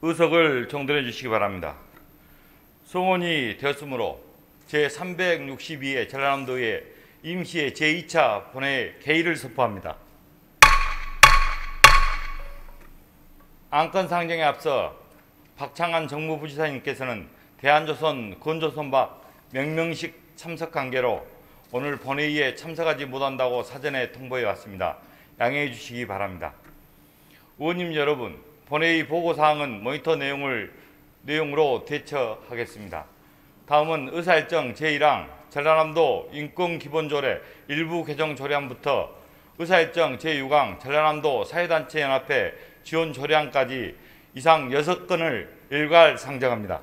의석을 정돈해 주시기 바랍니다. 송원이 되었으므로 제362회 전라남도의 임시의 제2차 본회의 개의를 선포합니다. 안건 상정에 앞서 박창한 정무부지사님께서는 대한조선 건조선박 명명식 참석 관계로 오늘 본회의에 참석하지 못한다고 사전에 통보해 왔습니다. 양해해 주시기 바랍니다. 의원님 여러분, 본회의 보고사항은 모니터 내용으로 대처하겠습니다. 다음은 의사일정 제1항 전라남도 인권기본조례 일부 개정 조례안부터 의사일정 제6항 전라남도 사회단체연합회 지원 조례안까지 이상 6건을 일괄 상정합니다.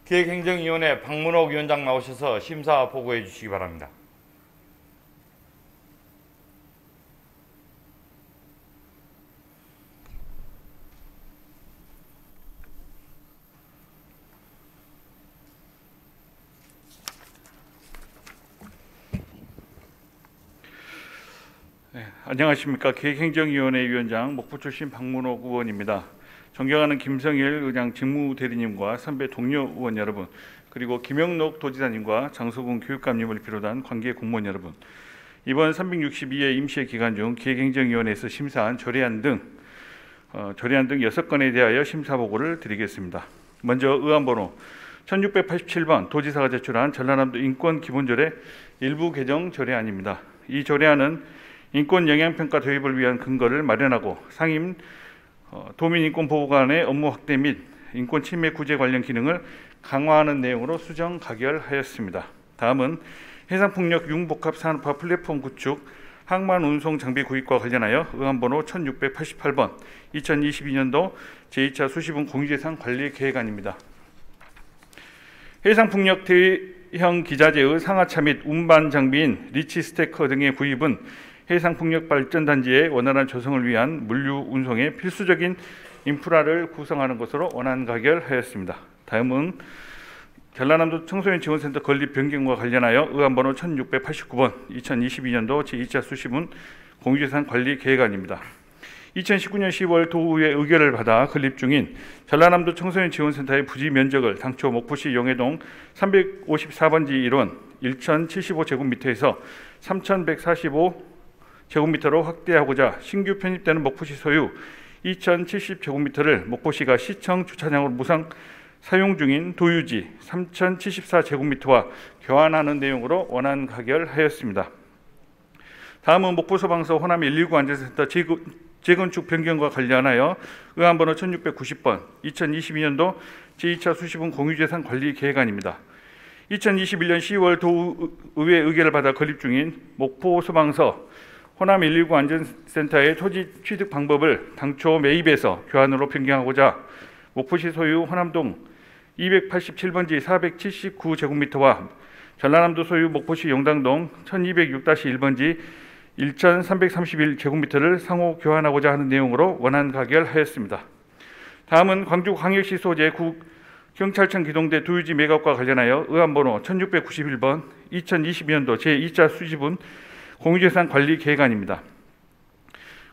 기획행정위원회 박문옥 위원장 나오셔서 심사 보고해 주시기 바랍니다. 네, 안녕하십니까. 기획행정위원회 위원장 목포 출신 박문옥 의원입니다. 존경하는 김성일 의장 직무대리님과 선배 동료 의원 여러분, 그리고 김영록 도지사님과 장소군 교육감님을 비롯한 관계 공무원 여러분, 이번 362회 임시회 기간 중 기획행정위원회에서 심사한 조례안 등 6건에 대하여 심사 보고를 드리겠습니다. 먼저 의안번호 1687번 도지사가 제출한 전라남도 인권기본조례 일부 개정 조례안입니다. 이 조례안은 인권 영향평가 도입을 위한 근거를 마련하고 상임 도민인권보호관의 업무 확대 및 인권 침해 구제 관련 기능을 강화하는 내용으로 수정 가결하였습니다. 다음은 해상풍력 융복합 산업화 플랫폼 구축 항만 운송 장비 구입과 관련하여 의안번호 1688번 2022년도 제2차 수시분 공유재산 관리 계획안입니다. 해상풍력 대형 기자재의 상하차 및 운반 장비인 리치 스테커 등의 구입은 해상풍력 발전단지의 원활한 조성을 위한 물류 운송의 필수적인 인프라를 구성하는 것으로 원안 가결하였습니다. 다음은 전라남도 청소년 지원센터 건립 변경과 관련하여 의안번호 1689번 2022년도 제2차 수시분 공유재산 관리 계획안입니다. 2019년 10월 도의회 의결을 받아 건립 중인 전라남도 청소년 지원센터의 부지 면적을 당초 목포시 용해동 354번지 1원 1075제곱미터에서 3145제곱미터로 확대하고자 신규 편입되는 목포시 소유 2070제곱미터를 목포시가 시청 주차장으로 무상 사용 중인 도유지 3074제곱미터와 교환하는 내용으로 원안 가결하였습니다. 다음은 목포소방서 호남 119 안전센터 재건축 변경과 관련하여 의안번호 1690번 2022년도 제2차 수시분 공유재산 관리 계획안입니다. 2021년 10월 도의회 의결을 받아 건립 중인 목포소방서 호남 119 안전센터의 토지 취득 방법을 당초 매입에서 교환으로 변경하고자 목포시 소유 호남동 287번지 479제곱미터와 전라남도 소유 목포시 용당동 1206-1번지 1331제곱미터를 상호 교환하고자 하는 내용으로 원안 가결하였습니다. 다음은 광주광역시 소재 경찰청 기동대 도유지 매각과 관련하여 의안번호 1691번 2022년도 제2차 수시분 공유재산 관리 계획안입니다.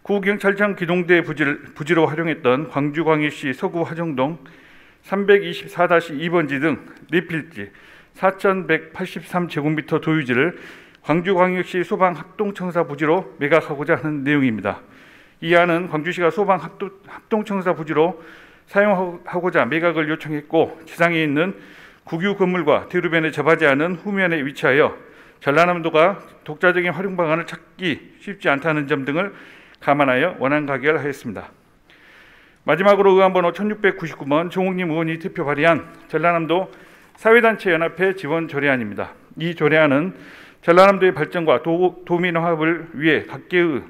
구경찰청 기동대 부지로 활용했던 광주광역시 서구 화정동 324-2번지 등 리필지 4183제곱미터 도유지를 광주광역시 소방합동청사 부지로 매각하고자 하는 내용입니다. 이 안은 광주시가 소방합동청사 부지로 사용하고자 매각을 요청했고 지상에 있는 국유 건물과 대로변에 접하지 않은 후면에 위치하여 전라남도가 독자적인 활용 방안을 찾기 쉽지 않다는 점 등을 감안하여 원안 가결하였습니다. 마지막으로 의안번호 1699번 정옥님 의원이 대표 발의한 전라남도 사회단체연합회 지원 조례안입니다. 이 조례안은 전라남도의 발전과 도민화합을 위해 각계의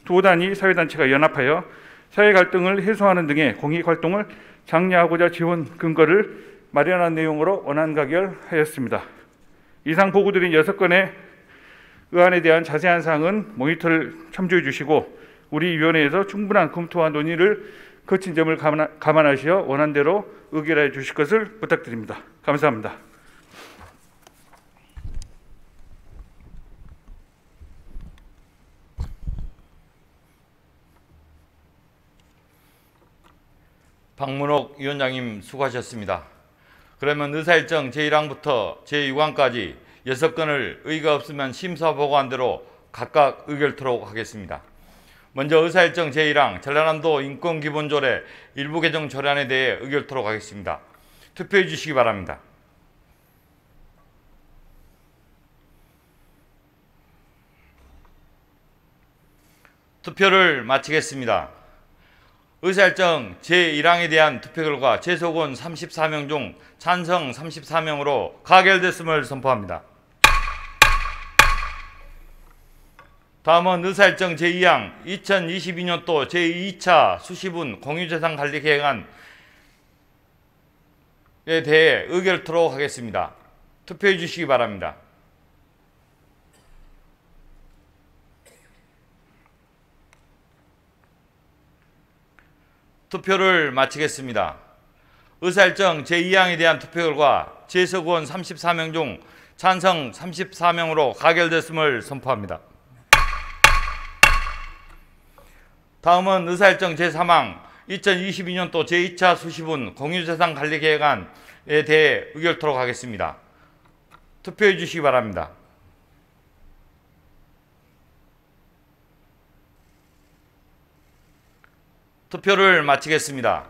도 단위 사회단체가 연합하여 사회 갈등을 해소하는 등의 공익활동을 장려하고자 지원 근거를 마련한 내용으로 원안 가결하였습니다. 이상 보고드린 6건의 의안에 대한 자세한 사항은 모니터를 참조해 주시고 우리 위원회에서 충분한 검토와 논의를 거친 점을 감안하시어 원안대로 의결해 주실 것을 부탁드립니다. 감사합니다. 박문옥 위원장님 수고하셨습니다. 그러면 의사일정 제1항부터 제6항까지 6건을 의가 없으면 심사보고한 대로 각각 의결토록 하겠습니다. 먼저 의사일정 제1항 전라남도 인권기본조례 일부 개정 조례안에 대해 의결토록 하겠습니다. 투표해 주시기 바랍니다. 투표를 마치겠습니다. 의사일정 제1항에 대한 투표 결과 제소권 34명 중 찬성 34명으로 가결됐음을 선포합니다. 다음은 의사일정 제2항 2022년도 제2차 수시분 공유재산 관리 계획안에 대해 의결토록 하겠습니다. 투표해 주시기 바랍니다. 투표를 마치겠습니다. 의사일정 제2항에 대한 투표 결과 제소권 34명 중 찬성 34명으로 가결됐음을 선포합니다. 다음은 의사일정 제3항 2022년도 제2차 수시분 공유재산 관리 계획안에 대해 의결토록 하겠습니다. 투표해 주시기 바랍니다. 투표를 마치겠습니다.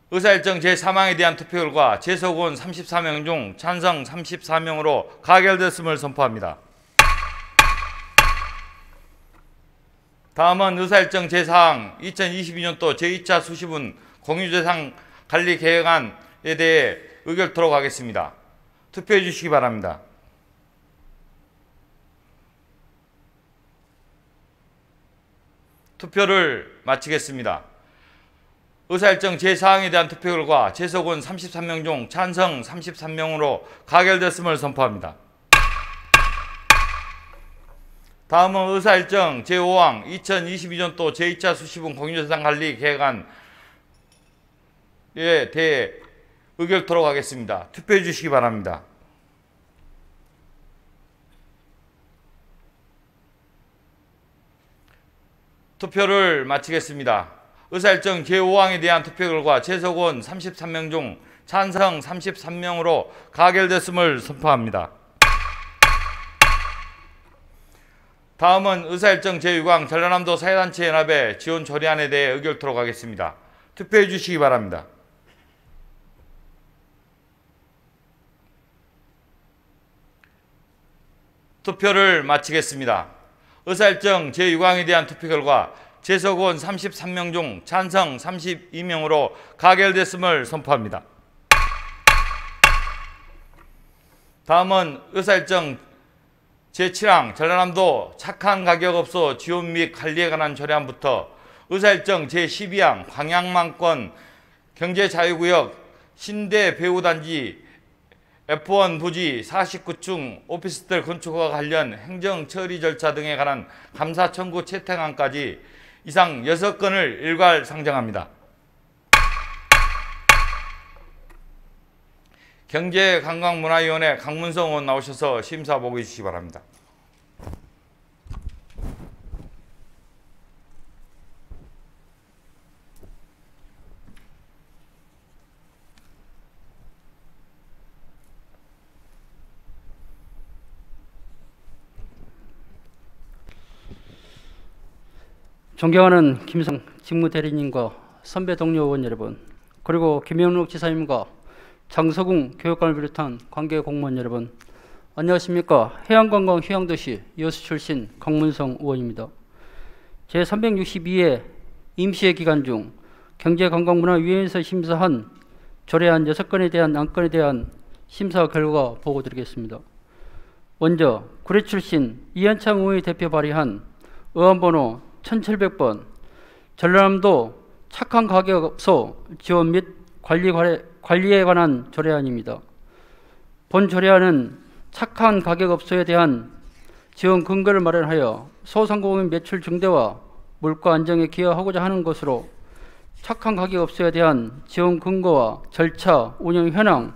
의사일정 제3항에 대한 투표 결과 제소권 34명 중 찬성 34명으로 가결됐음을 선포합니다. 다음은 의사일정 제4항 2022년도 제2차 수시분 공유재산 관리 계획안에 대해 의결토록 하겠습니다. 투표해 주시기 바랍니다. 투표를 마치겠습니다. 의사일정 제4항에 대한 투표 결과 제소권 33명 중 찬성 33명으로 가결됐음을 선포합니다. 다음은 의사일정 제5항 2022년도 제2차 수시분 공유재산 관리 계획안에 대해 의결토록 하겠습니다. 투표해 주시기 바랍니다. 투표를 마치겠습니다. 의사일정 제5항에 대한 투표 결과 제소권 33명 중 찬성 33명으로 가결됐음을 선포합니다. 다음은 의사일정 제6항 전라남도 사회단체 연합의 지원 조례안에 대해 의결토록 하겠습니다. 투표해 주시기 바랍니다. 투표를 마치겠습니다. 의사일정 제6항에 대한 투표 결과 제소권 33명 중 찬성 32명으로 가결됐음을 선포합니다. 다음은 의사일정 제7항 전라남도 착한 가격업소 지원 및 관리에 관한 조례안부터 의사일정 제12항 광양만권 경제자유구역 신대배우단지 F1 부지 49층 오피스텔 건축과 관련 행정 처리 절차 등에 관한 감사 청구 채택안까지 이상 6건을 일괄 상정합니다. 경제관광문화위원회 강문성 의원 나오셔서 심사 보고해 주시기 바랍니다. 존경하는 김성 직무대리님과 선배 동료 의원 여러분, 그리고 김영록 지사님과 장서궁 교육관을 비롯한 관계 공무원 여러분, 안녕하십니까. 해양관광 휴양도시 여수 출신 강문성 의원입니다. 제362회 임시회 기간 중 경제관광문화위원회에서 심사한 조례안 6건에 대한 안건에 대한 심사 결과 보고드리겠습니다. 먼저 구례 출신 이한창 의원이 대표 발의한 의안번호 1700번 전라남도 착한 가격업소 지원 및 관리에 관한 조례안입니다. 본 조례안은 착한 가격업소에 대한 지원 근거를 마련하여 소상공인 매출 증대와 물가 안정에 기여하고자 하는 것으로 착한 가격업소에 대한 지원 근거와 절차, 운영 현황,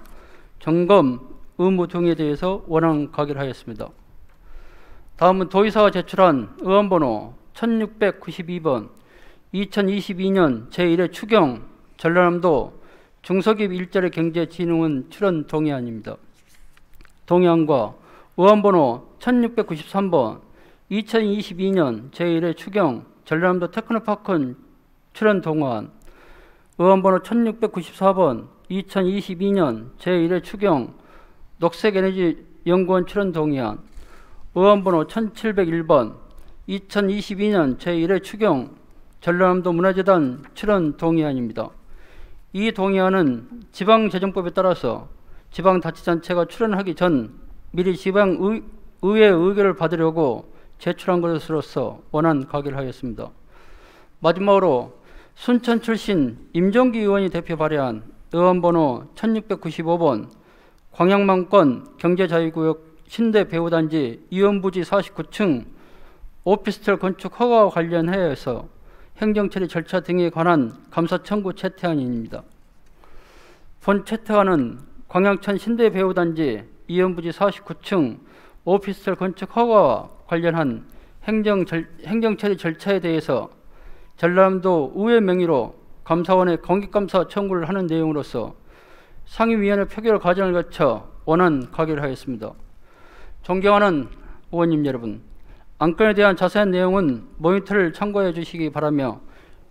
점검 의무 등에 대해서 원안 가결하였습니다. 다음은 도의사가 제출한 의안번호 1692번 2022년 제1회 추경 전라남도 중소기업 일자리 경제진흥원 출원 동의안입니다. 동의안과 의원번호 1693번 2022년 제1회 추경 전라남도 테크노파크 출원 동의안, 의원번호 1694번 2022년 제1회 추경 녹색에너지연구원 출원 동의안, 의원번호 1701번 2022년 제1회 추경 전라남도 문화재단 출원 동의안입니다. 이 동의안은 지방재정법에 따라서 지방자치단체가 출원하기 전 미리 지방의회 의결을 받으려고 제출한 것으로서 원안 가결하였습니다. 마지막으로 순천 출신 임종기 의원이 대표 발의한 의원번호 1695번 광양만권 경제자유구역 신대 배후단지 이원부지 49층 오피스텔 건축 허가와 관련하여서 행정처리 절차 등에 관한 감사 청구 채택안입니다. 본 채택안은 광양천 신대 배후단지 이원부지 49층 오피스텔 건축 허가와 관련한 행정처리 절차에 대해서 전라남도 의회 명의로 감사원에 공익감사 청구를 하는 내용으로서 상임위원회 표결 과정을 거쳐 원안 가결하였습니다. 존경하는 의원님 여러분, 안건에 대한 자세한 내용은 모니터를 참고해 주시기 바라며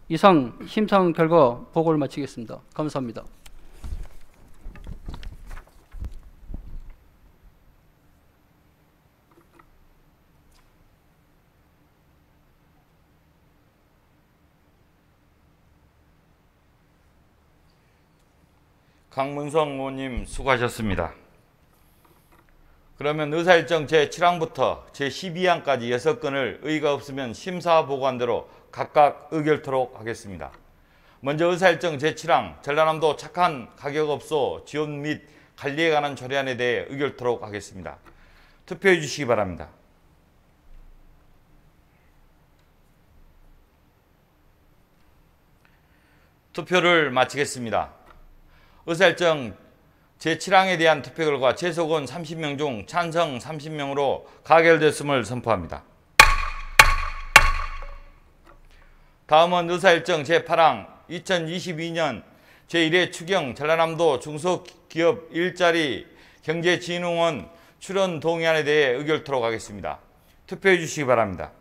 이상 심상 결과 보고를 마치겠습니다. 감사합니다. 강문성 의원님 수고하셨습니다. 그러면 의사일정 제7항부터 제12항까지 6건을 의의가 없으면 심사보고한대로 각각 의결토록 하겠습니다. 먼저 의사일정 제7항 전라남도 착한 가격업소 지원 및 관리에 관한 조례안에 대해 의결토록 하겠습니다. 투표해 주시기 바랍니다. 투표를 마치겠습니다. 의사일정 제7항에 대한 투표 결과 제소건 30명 중 찬성 30명으로 가결됐음을 선포합니다. 다음은 의사일정 제8항 2022년 제1회 추경 전라남도 중소기업 일자리 경제진흥원 출원 동의안에 대해 의결토록 하겠습니다. 투표해 주시기 바랍니다.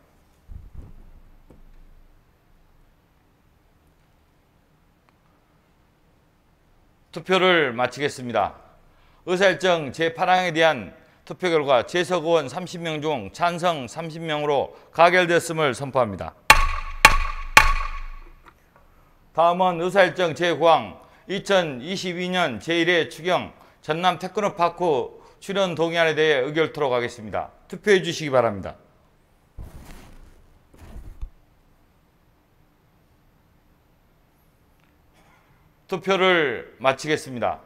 투표를 마치겠습니다. 의사일정 제8항에 대한 투표 결과 재석 의원 30명 중 찬성 30명으로 가결됐음을 선포합니다. 다음은 의사일정 제9항 2022년 제1회 추경 전남 테크노파크 출원 동의안에 대해 의결토록 하겠습니다. 투표해 주시기 바랍니다. 투표를 마치겠습니다.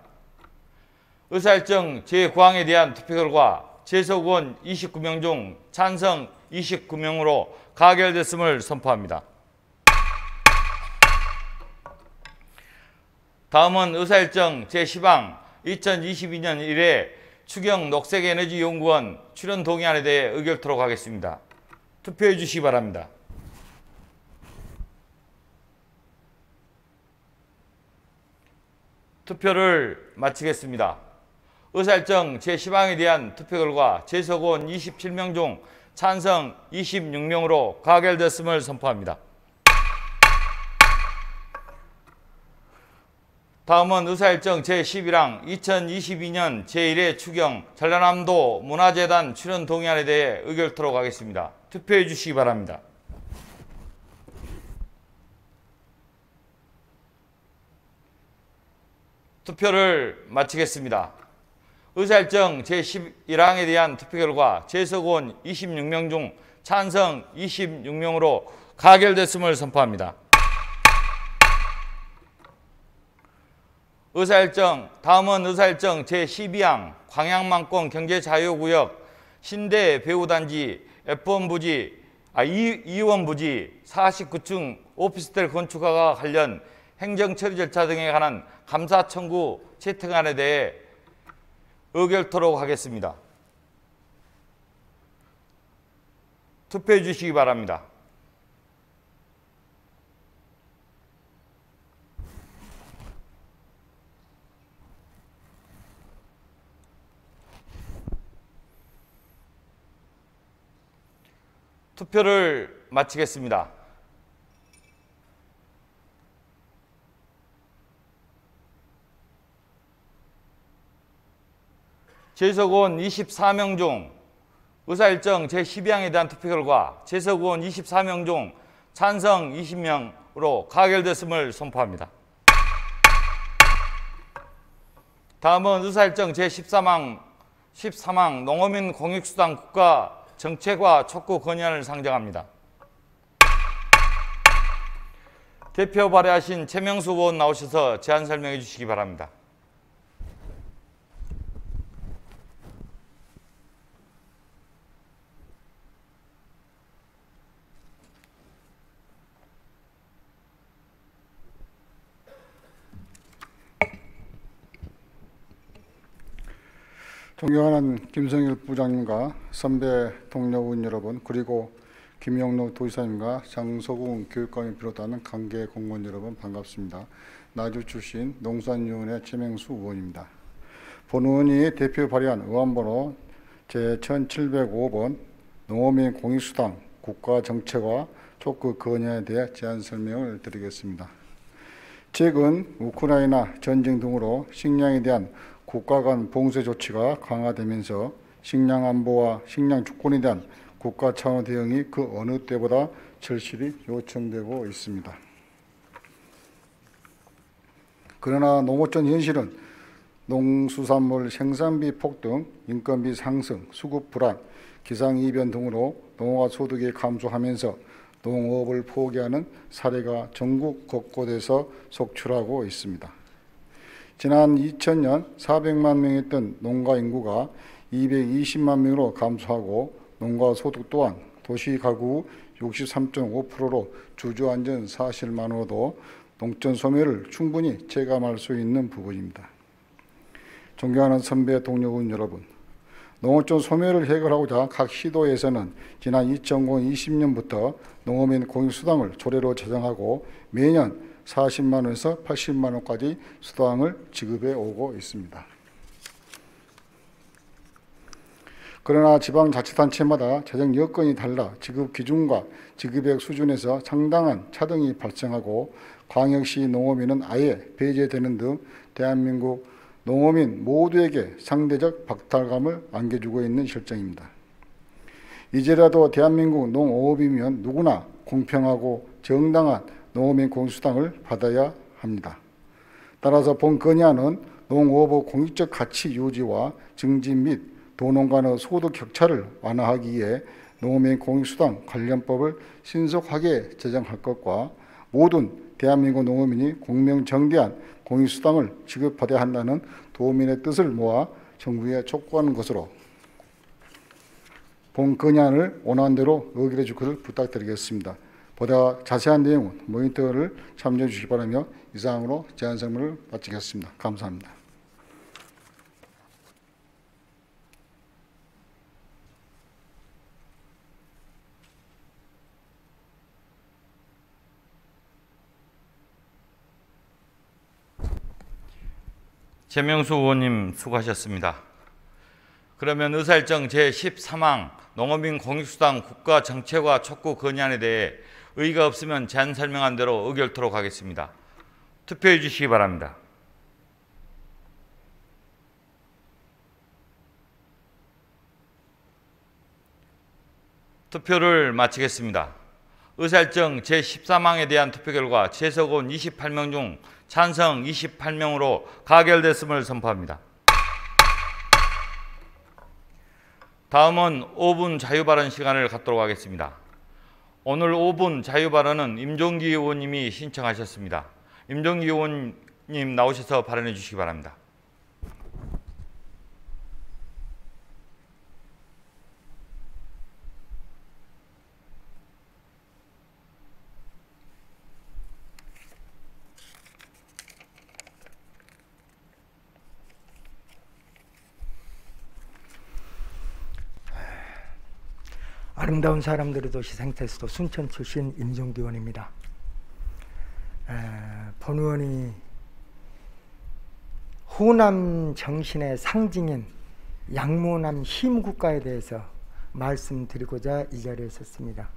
의사일정 제9항에 대한 투표 결과 재석 의원 29명 중 찬성 29명으로 가결됐음을 선포합니다. 다음은 의사일정 제10항 2022년 1회 추경 녹색에너지연구원 출원 동의안에 대해 의결토록 하겠습니다. 투표해 주시기 바랍니다. 투표를 마치겠습니다. 의사일정 제10항에 대한 투표 결과 재석 의원 27명 중 찬성 26명으로 가결됐음을 선포합니다. 다음은 의사일정 제11항 2022년 제1회 추경 전라남도 문화재단 출원 동의안에 대해 의결토록 하겠습니다. 투표해 주시기 바랍니다. 투표를 마치겠습니다. 의사일정 제11항에 대한 투표 결과 재석 의원 26명 중 찬성 26명으로 가결됐음을 선포합니다. 다음은 의사일정 제12항 광양만권 경제자유구역 신대 배후단지 이원부지 49층 오피스텔 건축허가 관련 행정처리 절차 등에 관한 감사 청구 채택안에 대해 의결토록 하겠습니다. 투표해 주시기 바랍니다. 투표를 마치겠습니다. 재석 의원 24명 중 의사일정 제12항에 대한 투표 결과 재석 의원 24명 중 찬성 20명으로 가결됐음을 선포합니다. 다음은 의사일정 제13항 농어민 공익수당 국가 정책과 촉구 건의안을 상정합니다. 대표 발의하신 최명수 의원 나오셔서 제안 설명해 주시기 바랍니다. 존경하는 김성일 부장님과 선배 동료 의원 여러분, 그리고 김영록 도지사님과 장소궁 교육감을 비롯하는 관계 공무원 여러분 반갑습니다. 나주 출신 농수산위원회 최명수 의원입니다. 본 의원이 대표 발의한 의안번호 제1705번 농어민 공익수당 국가정책과 촉구 건의안에 대해 제안 설명을 드리겠습니다. 최근 우크라이나 전쟁 등으로 식량에 대한 국가 간 봉쇄 조치가 강화되면서 식량 안보와 식량 주권에 대한 국가 차원의 대응이 그 어느 때보다 절실히 요청되고 있습니다. 그러나 농어촌 현실은 농수산물 생산비 폭등, 인건비 상승, 수급 불안, 기상이변 등으로 농가 소득이 감소하면서 농업을 포기하는 사례가 전국 곳곳에서 속출하고 있습니다. 지난 2000년 400만 명이었던 농가 인구가 220만 명으로 감소하고 농가 소득 또한 도시 가구 63.5%로 주저앉은 사실만으로도 농촌 소멸을 충분히 체감할 수 있는 부분입니다. 존경하는 선배 동료 의원 여러분, 농어촌 소멸을 해결하고자 각 시도에서는 지난 2020년부터 농어민 공익수당을 조례로 제정하고 매년 40만 원에서 80만 원까지 수당을 지급해 오고 있습니다. 그러나 지방자치단체마다 재정 여건이 달라 지급 기준과 지급액 수준에서 상당한 차등이 발생하고 광역시 농어민은 아예 배제되는 등 대한민국 농어민 모두에게 상대적 박탈감을 안겨주고 있는 실정입니다. 이제라도 대한민국 농어업이면 누구나 공평하고 정당한 농어민 공익수당을 받아야 합니다. 따라서 본 건의안은 농어업 공익적 가치 유지와 증진 및 도농 간의 소득 격차를 완화하기 위해 농어민 공익수당 관련법을 신속하게 제정할 것과 모든 대한민국 농어민이 공명정대한 공익수당을 지급받아야 한다는 도민의 뜻을 모아 정부에 촉구하는 것으로 본 건의안을 원안대로 의결해 줄 것을 부탁드리겠습니다. 보다 자세한 내용은 모니터를 참조해 주시기 바라며 이상으로 제안 설명을 마치겠습니다. 감사합니다. 최명수 의원님 수고하셨습니다. 그러면 의사일정 제13항 농어민 공익수당 국가 정책과 촉구 건의안에 대해 의의가 없으면 제안 설명한 대로 의결토록 하겠습니다. 투표해 주시기 바랍니다. 투표를 마치겠습니다. 의사일정 제13항에 대한 투표 결과 재석 의원 28명 중 찬성 28명으로 가결됐음을 선포합니다. 다음은 5분 자유발언 시간을 갖도록 하겠습니다. 오늘 5분 자유발언은 임종기 의원님이 신청하셨습니다. 임종기 의원님 나오셔서 발언해 주시기 바랍니다. 아름다운 사람들의 도시 생태수도 순천 출신 임종기 의원입니다. 본 의원이 호남 정신의 상징인 양모남 힘국가에 대해서 말씀드리고자 이 자리에 섰습니다.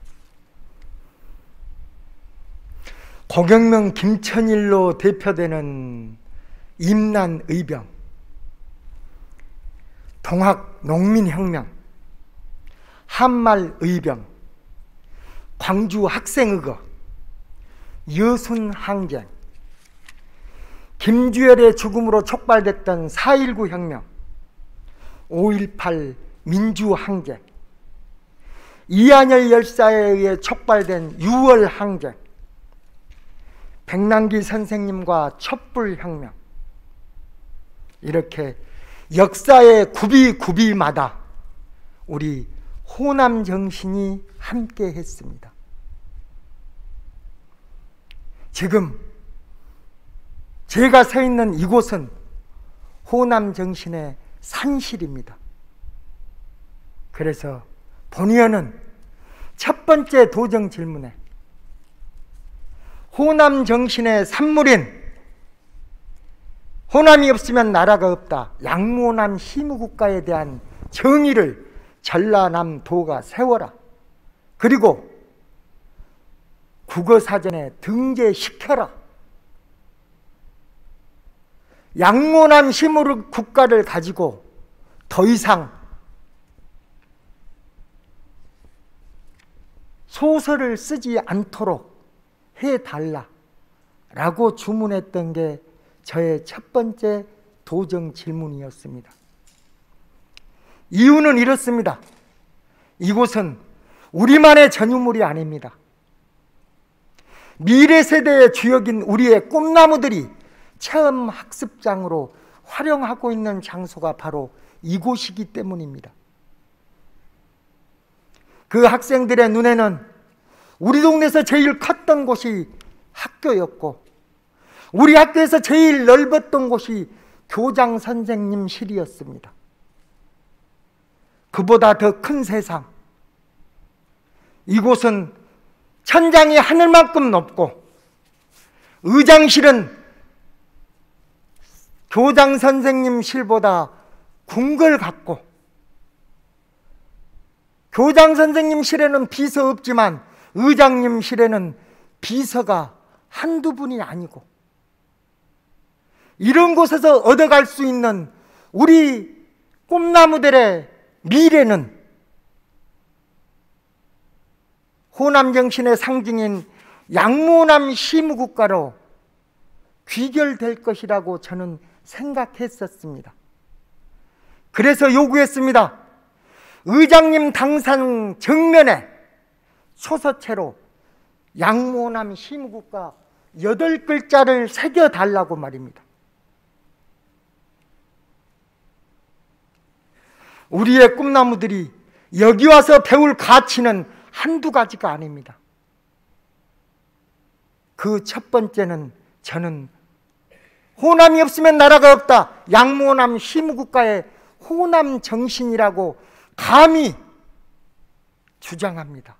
고경명 김천일로 대표되는 임난의병, 동학 농민혁명, 한말의병, 광주 학생의거, 여순항쟁, 김주열의 죽음으로 촉발됐던 4.19 혁명, 5.18 민주항쟁, 이한열 열사에 의해 촉발된 6월 항쟁, 백남기 선생님과 촛불혁명, 이렇게 역사의 구비구비마다 우리 호남 정신이 함께 했습니다. 지금 제가 서 있는 이곳은 호남 정신의 산실입니다. 그래서 본의원은 첫 번째 도정 질문에 호남 정신의 산물인 호남이 없으면 나라가 없다, 양무호남 시무국가에 대한 정의를 전라남도가 세워라. 그리고 국어사전에 등재시켜라. 양무호남 시무국가를 가지고 더 이상 소설을 쓰지 않도록 해달라라고 주문했던 게 저의 첫 번째 도정 질문이었습니다. 이유는 이렇습니다. 이곳은 우리만의 전유물이 아닙니다. 미래 세대의 주역인 우리의 꿈나무들이 체험 학습장으로 활용하고 있는 장소가 바로 이곳이기 때문입니다. 그 학생들의 눈에는 우리 동네에서 제일 컸던 곳이 학교였고, 우리 학교에서 제일 넓었던 곳이 교장 선생님실이었습니다. 그보다 더 큰 세상, 이곳은 천장이 하늘만큼 높고, 의장실은 교장 선생님실보다 궁궐 같고, 교장 선생님실에는 비서 없지만 의장님실에는 비서가 한두 분이 아니고, 이런 곳에서 얻어갈 수 있는 우리 꿈나무들의 미래는 호남 정신의 상징인 양무호남 시무국가로 귀결될 것이라고 저는 생각했었습니다. 그래서 요구했습니다. 의장님 당상 정면에 초서체로 양무호남 시무국가 8글자를 새겨달라고 말입니다. 우리의 꿈나무들이 여기 와서 배울 가치는 한두 가지가 아닙니다. 그 첫 번째는 저는 호남이 없으면 나라가 없다, 양무호남 시무국가의 호남 정신이라고 감히 주장합니다.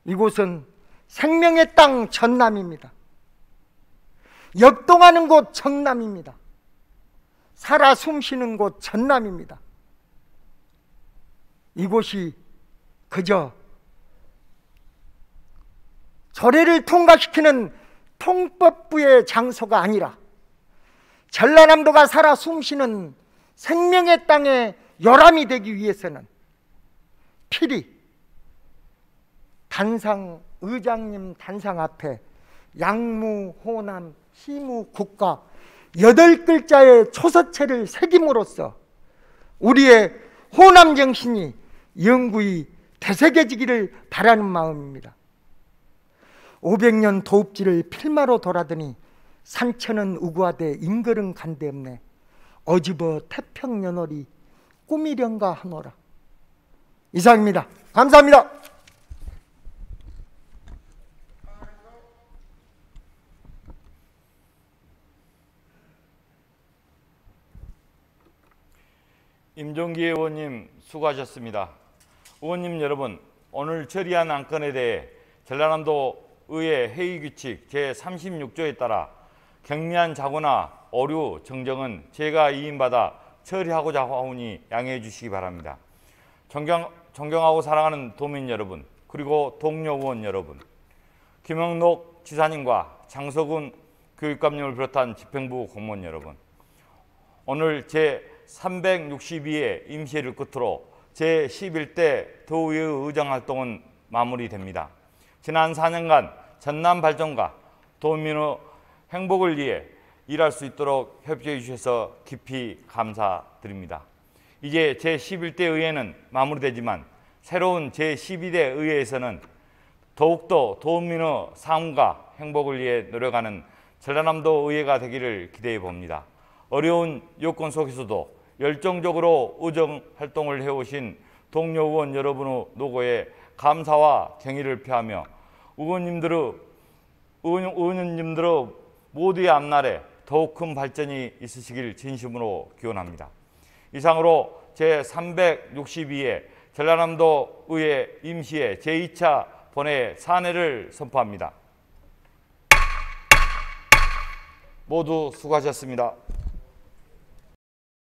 이곳은 생명의 땅 전남입니다. 역동하는 곳 정남입니다. 살아 숨쉬는 곳 전남입니다. 이곳이 그저 조례를 통과시키는 통법부의 장소가 아니라 전라남도가 살아 숨쉬는 생명의 땅의 요람이 되기 위해서는 필히 단상 의장님 단상 앞에 양무, 호남, 시무, 국가 8글자의 초서체를 새김으로써 우리의 호남 정신이 영구히 되새겨지기를 바라는 마음입니다. 500년 도읍지를 필마로 돌아더니 산천은 우구하되 인걸은 간데없네. 어집어 태평연월이 꿈이련가 하노라. 이상입니다. 감사합니다. 임종기 의원님 수고하셨습니다. 의원님 여러분, 오늘 처리한 안건에 대해 전라남도 의회 회의규칙 제36조에 따라 경미한 자고나 오류, 정정은 제가 이임받아 처리하고자 하오니 양해해 주시기 바랍니다. 존경하고 사랑하는 도민 여러분, 그리고 동료 의원 여러분, 김영록 지사님과 장석훈 교육감님을 비롯한 집행부 공무원 여러분, 오늘 제362회 임시회를 끝으로 제11대 도의회 의정 활동은 마무리됩니다. 지난 4년간 전남 발전과 도민의 행복을 위해 일할 수 있도록 협조해 주셔서 깊이 감사드립니다. 이제 제11대 의회는 마무리되지만 새로운 제12대 의회에서는 더욱더 도민의 삶과 행복을 위해 노력하는 전라남도 의회가 되기를 기대해 봅니다. 어려운 여건 속에서도 열정적으로 의정 활동을 해오신 동료 의원 여러분의 노고에 감사와 경의를 표하며 의원님들의 모두의 앞날에 더욱 큰 발전이 있으시길 진심으로 기원합니다. 이상으로 제362회 전라남도 의회 임시회 제2차 본회 산회를 선포합니다. 모두 수고하셨습니다.